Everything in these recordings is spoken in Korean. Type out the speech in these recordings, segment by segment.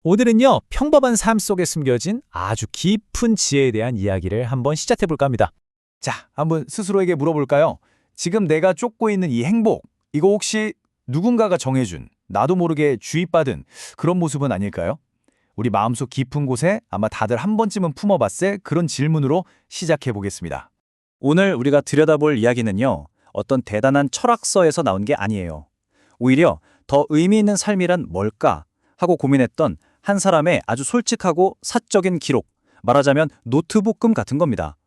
오늘은요, 평범한 삶 속에 숨겨진 아주 깊은 지혜에 대한 이야기를 한번 시작해 볼까 합니다. 자, 한번 스스로에게 물어볼까요? 지금 내가 쫓고 있는 이 행복, 이거 혹시 누군가가 정해준, 나도 모르게 주입받은 그런 모습은 아닐까요? 우리 마음속 깊은 곳에 아마 다들 한 번쯤은 품어봤을 그런 질문으로 시작해 보겠습니다. 오늘 우리가 들여다볼 이야기는요, 어떤 대단한 철학서에서 나온 게 아니에요. 오히려 더 의미 있는 삶이란 뭘까 하고 고민했던 한 사람의 아주 솔직하고 사적인 기록, 말하자면 노트북금 같은 겁니다.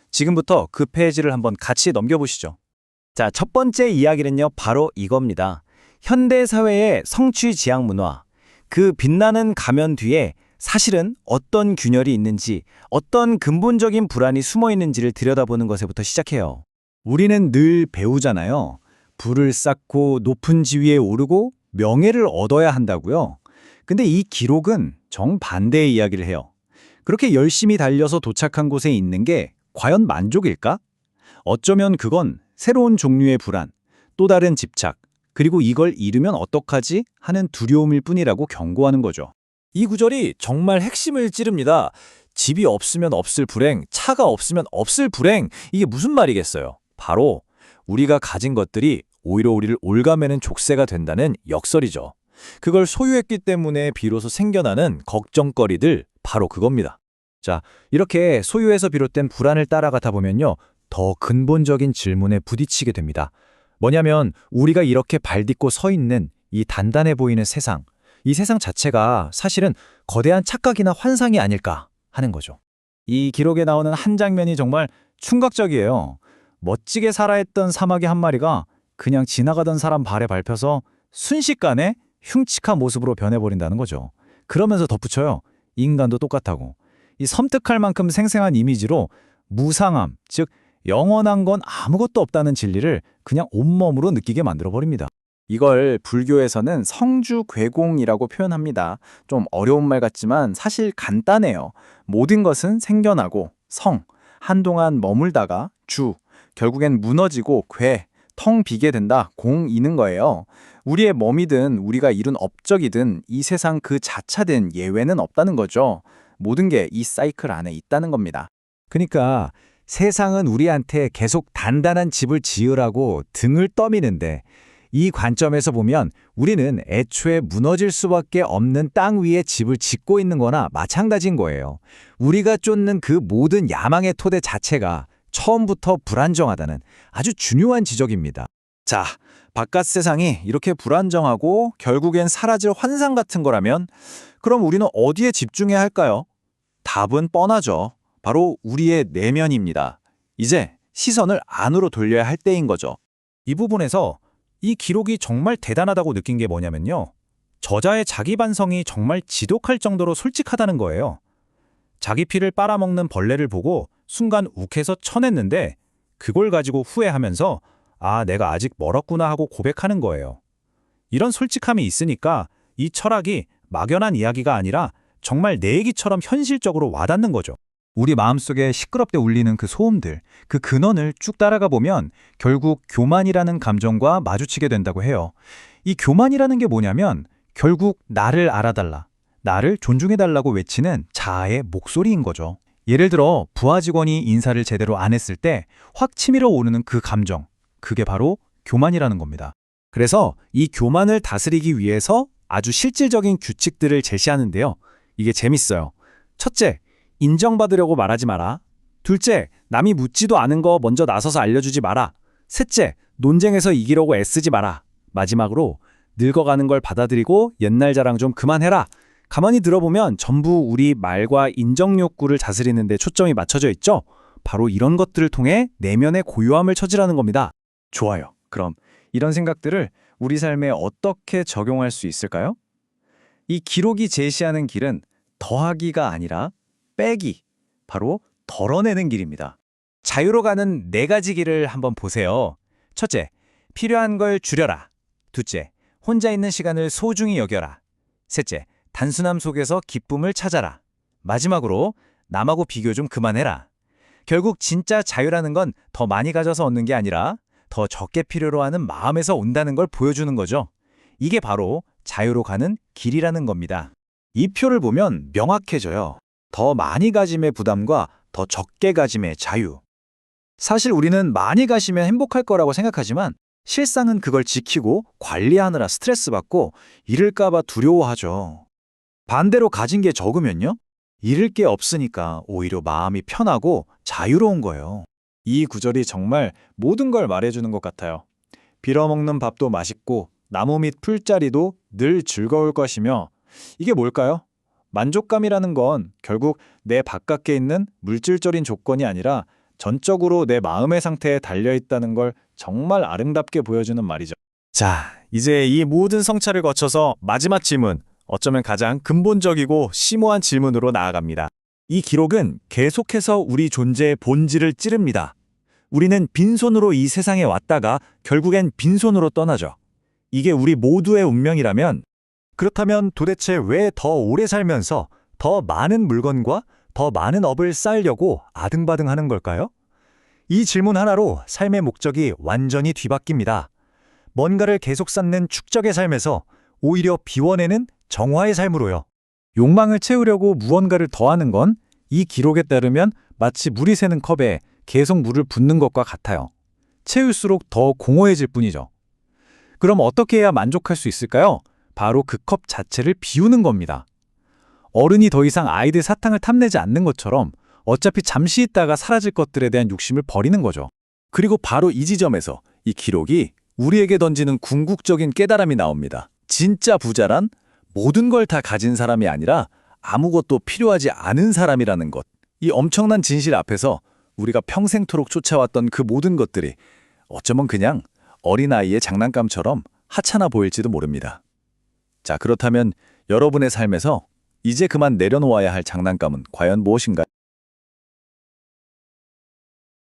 지금부터 그 페이지를 한번 같이 넘겨보시죠. 자, 첫 번째 이야기는요, 바로 이겁니다. 현대 사회의 성취 지향 문화. 그 빛나는 가면 뒤에 사실은 어떤 균열이 있는지, 어떤 근본적인 불안이 숨어 있는지를 들여다보는 것에부터 시작해요. 우리는 늘 배우잖아요. 부를 쌓고 높은 지위에 오르고 명예를 얻어야 한다고요. 근데 이 기록은 정반대의 이야기를 해요. 그렇게 열심히 달려서 도착한 곳에 있는 게 과연 만족일까? 어쩌면 그건 새로운 종류의 불안, 또 다른 집착, 그리고 이걸 잃으면 어떡하지 하는 두려움일 뿐이라고 경고하는 거죠. 이 구절이 정말 핵심을 찌릅니다. 집이 없으면 없을 불행, 차가 없으면 없을 불행, 이게 무슨 말이겠어요? 바로 우리가 가진 것들이 오히려 우리를 올가매는 족쇄가 된다는 역설이죠. 그걸 소유했기 때문에 비로소 생겨나는 걱정거리들, 바로 그겁니다. 자, 이렇게 소유에서 비롯된 불안을 따라가다 보면요, 더 근본적인 질문에 부딪히게 됩니다. 뭐냐면 우리가 이렇게 발딛고 서 있는 이 단단해 보이는 세상, 이 세상 자체가 사실은 거대한 착각이나 환상이 아닐까 하는 거죠. 이 기록에 나오는 한 장면이 정말 충격적이에요. 멋지게 살아했던 사마귀 한 마리가 그냥 지나가던 사람 발에 밟혀서 순식간에 흉측한 모습으로 변해버린다는 거죠. 그러면서 덧붙여요. 인간도 똑같다고. 이 섬뜩할 만큼 생생한 이미지로 무상함, 즉 영원한 건 아무것도 없다는 진리를 그냥 온몸으로 느끼게 만들어버립니다. 이걸 불교에서는 성주괴공이라고 표현합니다. 좀 어려운 말 같지만 사실 간단해요. 모든 것은 생겨나고 성, 한동안 머물다가 주, 결국엔 무너지고 괴, 텅 비게 된다, 공이는 거예요. 우리의 몸이든 우리가 이룬 업적이든 이 세상 그 자차된 예외는 없다는 거죠. 모든 게 이 사이클 안에 있다는 겁니다. 그러니까 세상은 우리한테 계속 단단한 집을 지으라고 등을 떠미는데 이 관점에서 보면 우리는 애초에 무너질 수밖에 없는 땅 위에 집을 짓고 있는 거나 마찬가지인 거예요. 우리가 쫓는 그 모든 야망의 토대 자체가 처음부터 불안정하다는 아주 중요한 지적입니다. 자, 바깥 세상이 이렇게 불안정하고 결국엔 사라질 환상 같은 거라면 그럼 우리는 어디에 집중해야 할까요? 답은 뻔하죠. 바로 우리의 내면입니다. 이제 시선을 안으로 돌려야 할 때인 거죠. 이 부분에서 이 기록이 정말 대단하다고 느낀 게 뭐냐면요. 저자의 자기 반성이 정말 지독할 정도로 솔직하다는 거예요. 자기 피를 빨아먹는 벌레를 보고 순간 욱해서 쳐냈는데 그걸 가지고 후회하면서 아, 내가 아직 멀었구나 하고 고백하는 거예요. 이런 솔직함이 있으니까 이 철학이 막연한 이야기가 아니라 정말 내 얘기처럼 현실적으로 와닿는 거죠. 우리 마음속에 시끄럽게 울리는 그 소음들, 그 근원을 쭉 따라가 보면 결국 교만이라는 감정과 마주치게 된다고 해요. 이 교만이라는 게 뭐냐면 결국 나를 알아달라, 나를 존중해달라고 외치는 자아의 목소리인 거죠. 예를 들어 부하 직원이 인사를 제대로 안 했을 때 확 치밀어 오르는 그 감정, 그게 바로 교만이라는 겁니다. 그래서 이 교만을 다스리기 위해서 아주 실질적인 규칙들을 제시하는데요. 이게 재밌어요. 첫째, 인정받으려고 말하지 마라. 둘째, 남이 묻지도 않은 거 먼저 나서서 알려주지 마라. 셋째, 논쟁에서 이기려고 애쓰지 마라. 마지막으로, 늙어가는 걸 받아들이고 옛날 자랑 좀 그만해라. 가만히 들어보면 전부 우리 말과 인정 욕구를 다스리는 데 초점이 맞춰져 있죠? 바로 이런 것들을 통해 내면의 고요함을 찾으라는 겁니다. 좋아요. 그럼 이런 생각들을 우리 삶에 어떻게 적용할 수 있을까요? 이 기록이 제시하는 길은 더하기가 아니라 빼기, 바로 덜어내는 길입니다. 자유로 가는 네 가지 길을 한번 보세요. 첫째, 필요한 걸 줄여라. 둘째, 혼자 있는 시간을 소중히 여겨라. 셋째, 단순함 속에서 기쁨을 찾아라. 마지막으로, 남하고 비교 좀 그만해라. 결국 진짜 자유라는 건 더 많이 가져서 얻는 게 아니라 더 적게 필요로 하는 마음에서 온다는 걸 보여주는 거죠. 이게 바로 자유로 가는 길이라는 겁니다. 이 표를 보면 명확해져요. 더 많이 가짐의 부담과 더 적게 가짐의 자유. 사실 우리는 많이 가시면 행복할 거라고 생각하지만 실상은 그걸 지키고 관리하느라 스트레스 받고 잃을까봐 두려워하죠. 반대로 가진 게 적으면요? 잃을 게 없으니까 오히려 마음이 편하고 자유로운 거예요. 이 구절이 정말 모든 걸 말해주는 것 같아요. 빌어먹는 밥도 맛있고 나무 밑 풀자리도 늘 즐거울 것이며 이게 뭘까요? 만족감이라는 건 결국 내 바깥에 있는 물질적인 조건이 아니라 전적으로 내 마음의 상태에 달려있다는 걸 정말 아름답게 보여주는 말이죠. 자, 이제 이 모든 성찰을 거쳐서 마지막 질문, 어쩌면 가장 근본적이고 심오한 질문으로 나아갑니다. 이 기록은 계속해서 우리 존재의 본질을 찌릅니다. 우리는 빈손으로 이 세상에 왔다가 결국엔 빈손으로 떠나죠. 이게 우리 모두의 운명이라면, 그렇다면 도대체 왜 더 오래 살면서 더 많은 물건과 더 많은 업을 쌓으려고 아등바등하는 걸까요? 이 질문 하나로 삶의 목적이 완전히 뒤바뀝니다. 뭔가를 계속 쌓는 축적의 삶에서 오히려 비워내는 정화의 삶으로요. 욕망을 채우려고 무언가를 더하는 건 이 기록에 따르면 마치 물이 새는 컵에 계속 물을 붓는 것과 같아요. 채울수록 더 공허해질 뿐이죠. 그럼 어떻게 해야 만족할 수 있을까요? 바로 그 컵 자체를 비우는 겁니다. 어른이 더 이상 아이들 사탕을 탐내지 않는 것처럼 어차피 잠시 있다가 사라질 것들에 대한 욕심을 버리는 거죠. 그리고 바로 이 지점에서 이 기록이 우리에게 던지는 궁극적인 깨달음이 나옵니다. 진짜 부자란 모든 걸 다 가진 사람이 아니라 아무것도 필요하지 않은 사람이라는 것. 이 엄청난 진실 앞에서 우리가 평생토록 쫓아왔던 그 모든 것들이 어쩌면 그냥 어린아이의 장난감처럼 하찮아 보일지도 모릅니다. 자, 그렇다면 여러분의 삶에서 이제 그만 내려놓아야 할 장난감은 과연 무엇인가요?